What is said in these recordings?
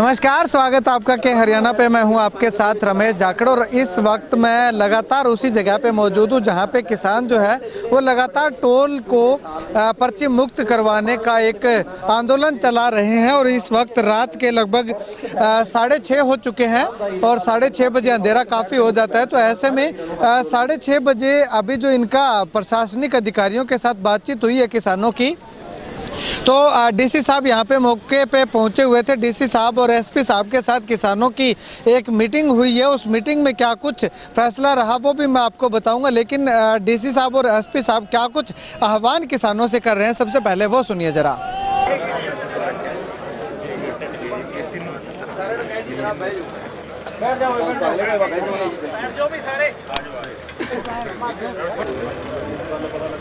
नमस्कार, स्वागत आपका के हरियाणा पे। मैं हूं आपके साथ रमेश जाखड़ और इस वक्त मैं लगातार उसी जगह पे मौजूद हूं जहां पे किसान जो है वो लगातार टोल को पर्ची मुक्त करवाने का एक आंदोलन चला रहे हैं। और इस वक्त रात के लगभग 6:30 हो चुके हैं और 6:30 बजे अंधेरा काफ़ी हो जाता है। तो ऐसे में 6:30 बजे अभी जो इनका प्रशासनिक अधिकारियों के साथ बातचीत हुई है किसानों की, तो डीसी साहब यहाँ पे मौके पे पहुँचे हुए थे। डीसी साहब और एसपी साहब के साथ किसानों की एक मीटिंग हुई है। उस मीटिंग में क्या कुछ फैसला रहा वो भी मैं आपको बताऊंगा, लेकिन डीसी साहब और एसपी साहब क्या कुछ आह्वान किसानों से कर रहे हैं, सबसे पहले वो सुनिए जरा।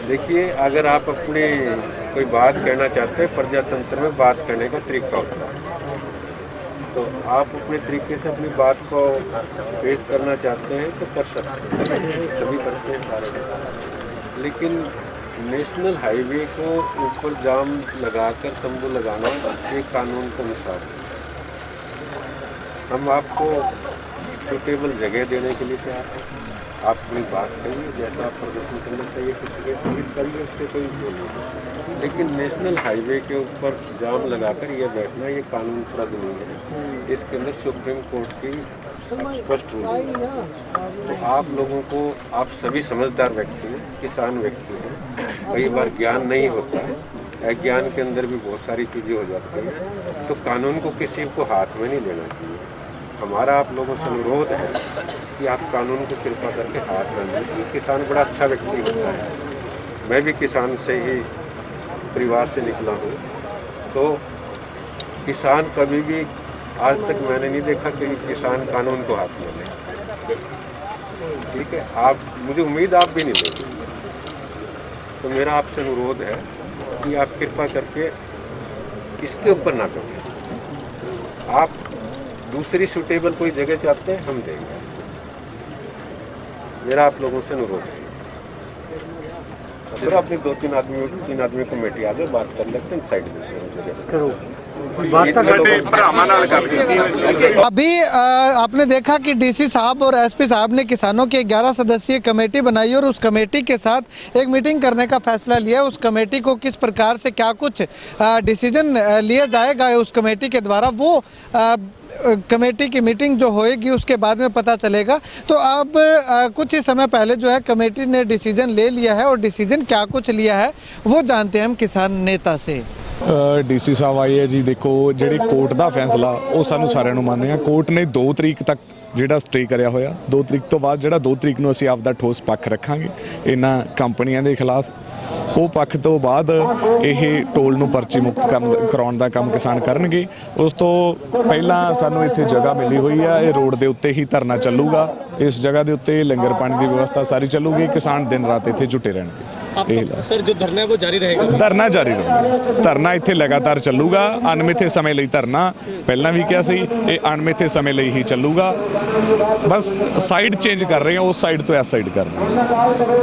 देखिए, अगर आप अपनी कोई बात कहना चाहते हैं, प्रजातंत्र में बात करने का तरीका होता है, तो आप अपने तरीके से अपनी बात को पेश करना चाहते हैं तो कर सकते हैं, सभी करते हैं सारे। लेकिन नेशनल हाईवे को ऊपर जाम लगाकर तंबू लगाना ये कानून का अनुसार है। हम आपको सूटेबल जगह देने के लिए तैयार हैं। आप अपनी बात करिए, जैसा आप प्रदर्शन करना चाहिए किसी के संगीत करिए, उससे कोई वो नहीं। लेकिन नेशनल हाईवे के ऊपर जाम लगाकर ये बैठना ये कानून प्रद नहीं है। इसके अंदर सुप्रीम कोर्ट की स्पष्ट रूलिंग है। तो आप लोगों को, आप सभी समझदार व्यक्ति हैं, किसान व्यक्ति हैं, कई बार ज्ञान नहीं होता है, अज्ञान के अंदर भी बहुत सारी चीज़ें हो जाती हैं। तो कानून को किसी को हाथ में नहीं लेना चाहिए। हमारा आप लोगों से अनुरोध है कि आप कानून को कृपा करके हाथ में लें। किसान बड़ा अच्छा व्यक्ति होता है, मैं भी किसान से ही परिवार से निकला हूँ। तो किसान कभी भी आज तक मैंने नहीं देखा कि किसान कानून को हाथ में ले। ठीक है, आप, मुझे उम्मीद आप भी नहीं लेंगे। तो मेरा आपसे अनुरोध है कि आप कृपा करके इसके ऊपर ना करें। आप दूसरी सूटेबल कोई जगह चाहते हैं, हम देंगे। मेरा आप लोगों से अनुरोध है। फिर अपने 2-3 आदमी कमेटी आ जाए, बात कर लेते हैं, साइड में अभी आपने देखा कि डीसी साहब और एसपी साहब ने किसानों की 11 सदस्यीय कमेटी बनाई और उस कमेटी के साथ एक मीटिंग करने का फैसला लिया। उस कमेटी को किस प्रकार से क्या कुछ डिसीजन लिया जाएगा उस कमेटी के द्वारा, वो कमेटी की मीटिंग जो होएगी उसके बाद में पता चलेगा। तो अब कुछ ही समय पहले जो है कमेटी ने डिसीजन ले लिया है और डिसीजन क्या कुछ लिया है वो जानते हैं हम किसान नेता से। ਡੀਸੀ ਸਾਹਿਬ ਆਏ ਹੈ ਜੀ। ਦੇਖੋ, ਜਿਹੜੀ ਕੋਰਟ ਦਾ ਫੈਸਲਾ ਉਹ ਸਾਨੂੰ ਸਾਰਿਆਂ ਨੂੰ ਮੰਨਿਆ। ਕੋਰਟ ਨੇ 2 ਤਰੀਕ ਤੱਕ ਜਿਹੜਾ ਸਟੇ ਕਰਿਆ ਹੋਇਆ, 2 ਤਰੀਕ ਤੋਂ ਬਾਅਦ ਜਿਹੜਾ 2 ਤਰੀਕ ਨੂੰ ਅਸੀਂ ਆਪਦਾ ਠੋਸ ਪੱਖ ਰੱਖਾਂਗੇ ਇਹਨਾਂ ਕੰਪਨੀਆਂ ਦੇ ਖਿਲਾਫ। ਉਹ ਪੱਖ ਤੋਂ ਬਾਅਦ ਇਹ ਟੋਲ ਨੂੰ ਪਰਚੀ ਮੁਕਤ ਕਰਾਉਣ ਦਾ ਕੰਮ ਕਿਸਾਨ ਕਰਨਗੇ। ਉਸ ਤੋਂ ਪਹਿਲਾਂ ਸਾਨੂੰ ਇੱਥੇ ਜਗ੍ਹਾ ਮਿਲੀ ਹੋਈ ਆ, ਇਹ ਰੋਡ ਦੇ ਉੱਤੇ ਹੀ ਧਰਨਾ ਚੱਲੂਗਾ। ਇਸ ਜਗ੍ਹਾ ਦੇ ਉੱਤੇ ਲੰਗਰ ਪਾਣੀ ਦੀ ਵਿਵਸਥਾ ਸਾਰੀ ਚੱਲੂਗੀ। ਕਿਸਾਨ ਦਿਨ ਰਾਤ ਇੱਥੇ ਜੁਟੇ ਰਹਿਣਗੇ। सर, जो धरना है वो जारी रहेगा? ਧਰਨਾ ਜਾਰੀ ਰਹੂਗਾ। ਧਰਨਾ ਇੱਥੇ ਲਗਾਤਾਰ ਚੱਲੂਗਾ। ਅਣਮਿੱਥੇ ਸਮੇਂ ਲਈ ਧਰਨਾ ਪਹਿਲਾਂ ਵੀ ਕਿਹਾ ਸੀ, ਇਹ ਅਣਮਿੱਥੇ ਸਮੇਂ ਲਈ ਹੀ ਚੱਲੂਗਾ। ਬਸ ਸਾਈਡ ਚੇਂਜ ਕਰ ਰਹੇ ਹਾਂ, ਉਸ ਸਾਈਡ ਤੋਂ ਇਸ ਸਾਈਡ ਕਰ ਰਹੇ ਹਾਂ।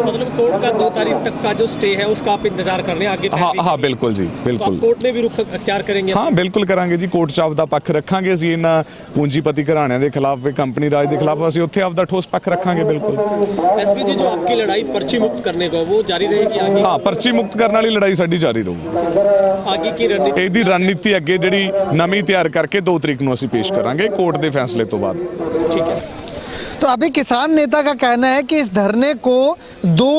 मतलब कोर्ट का 2 तारीख तक का जो स्टे है उसका आप इंतजार कर रहे हैं आगे? हाँ बिल्कुल जी, बिल्कुल। कोर्ट में भी रुख अख्तियार करेंगे? हाँ बिल्कुल करांगे जी। कोर्ट 'ਚ ਆਪਦਾ ਪੱਖ ਰੱਖਾਂਗੇ ਅਸੀਂ। ਇਹਨਾਂ ਪੂੰਜੀਪਤੀ ਘਰਾਣਿਆਂ ਦੇ ਖਿਲਾਫ, ਕੰਪਨੀ ਰਾਜ ਦੇ ਖਿਲਾਫ ਅਸੀਂ ਉੱਥੇ ਆਪਦਾ ਠੋਸ ਪੱਖ ਰੱਖਾਂਗੇ। ਬਿल्कुल। एसपी जी, जो आपकी लड़ाई पर्ची मुक्त करने को वो जारी रहेगी आगे? हाँ, पर्ची मुक्त करने वाली लड़ाई साडी जारी ਰਹੂਗੀ। आगे की रणनीति? ਇਹਦੀ ਰਣਨੀਤੀ ਅੱਗੇ ਜਿਹੜੀ ਨਵੀਂ ਤਿਆਰ ਕਰਕੇ 2 ਤਰੀਕ ਨੂੰ ਅਸੀਂ ਪੇਸ਼ ਕਰਾਂਗੇ ਕੋर्ट ਦੇ फैसले ਤੋਂ ਬਾਅਦ। ठीक है। तो अभी किसान नेता का कहना है कि इस धरने को 2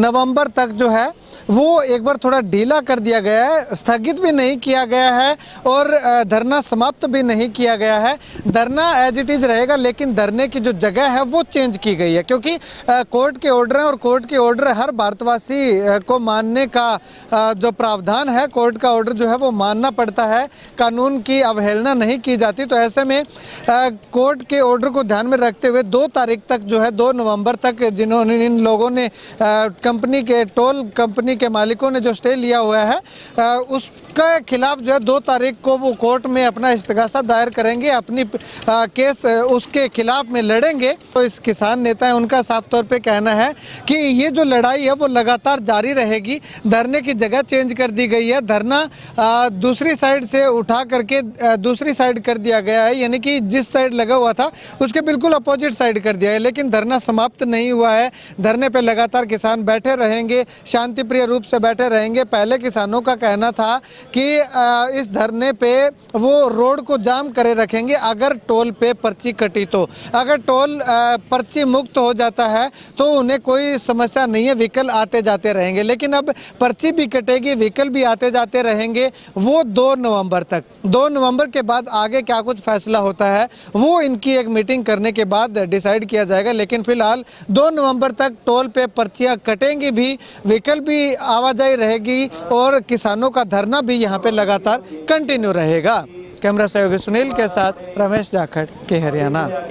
नवंबर तक जो है वो एक बार थोड़ा ढीला कर दिया गया है, स्थगित भी नहीं किया गया है और धरना समाप्त भी नहीं किया गया है। धरना एज इट इज़ रहेगा, लेकिन धरने की जो जगह है वो चेंज की गई है, क्योंकि कोर्ट के ऑर्डर हैं और कोर्ट के ऑर्डर हर भारतवासी को मानने का जो प्रावधान है, कोर्ट का ऑर्डर जो है वो मानना पड़ता है, कानून की अवहेलना नहीं की जाती। तो ऐसे में कोर्ट के ऑर्डर को ध्यान में रखते हुए 2 तारीख तक जो है, 2 नवंबर तक जिन्होंने, इन लोगों ने कंपनी के, टोल कंपनी के मालिकों ने जो स्टे लिया हुआ है, उस उसके खिलाफ जो है 2 तारीख को वो कोर्ट में अपना इस्तिगासा दायर करेंगे, अपनी केस उसके खिलाफ में लड़ेंगे। तो इस किसान नेता है उनका साफ तौर पे कहना है कि ये जो लड़ाई है वो लगातार जारी रहेगी। धरने की जगह चेंज कर दी गई है, धरना दूसरी साइड से उठा करके दूसरी साइड कर दिया गया है, यानी कि जिस साइड लगा हुआ था उसके बिल्कुल अपोजिट साइड कर दिया है। लेकिन धरना समाप्त नहीं हुआ है, धरने पे लगातार किसान बैठे रहेंगे, शांतिप्रिय रूप से बैठे रहेंगे। पहले किसानों का कहना था कि इस धरने पे वो रोड को जाम करे रखेंगे अगर टोल पे पर्ची कटी तो। अगर टोल पर्ची मुक्त हो जाता है तो उन्हें कोई समस्या नहीं है, व्हीकल आते जाते रहेंगे। लेकिन अब पर्ची भी कटेगी, व्हीकल भी आते जाते रहेंगे, वो 2 नवंबर तक। 2 नवंबर के बाद आगे क्या कुछ फैसला होता है वो इनकी एक मीटिंग करने के बाद डिसाइड किया जाएगा। लेकिन फिलहाल 2 नवंबर तक टोल पे पर्चियाँ कटेंगी भी, व्हीकल भी आवाजाही रहेगी और किसानों का धरना भी यहाँ पे लगातार कंटिन्यू रहेगा। कैमरा सहयोगी सुनील के साथ रमेश जाखड़ के हरियाणा।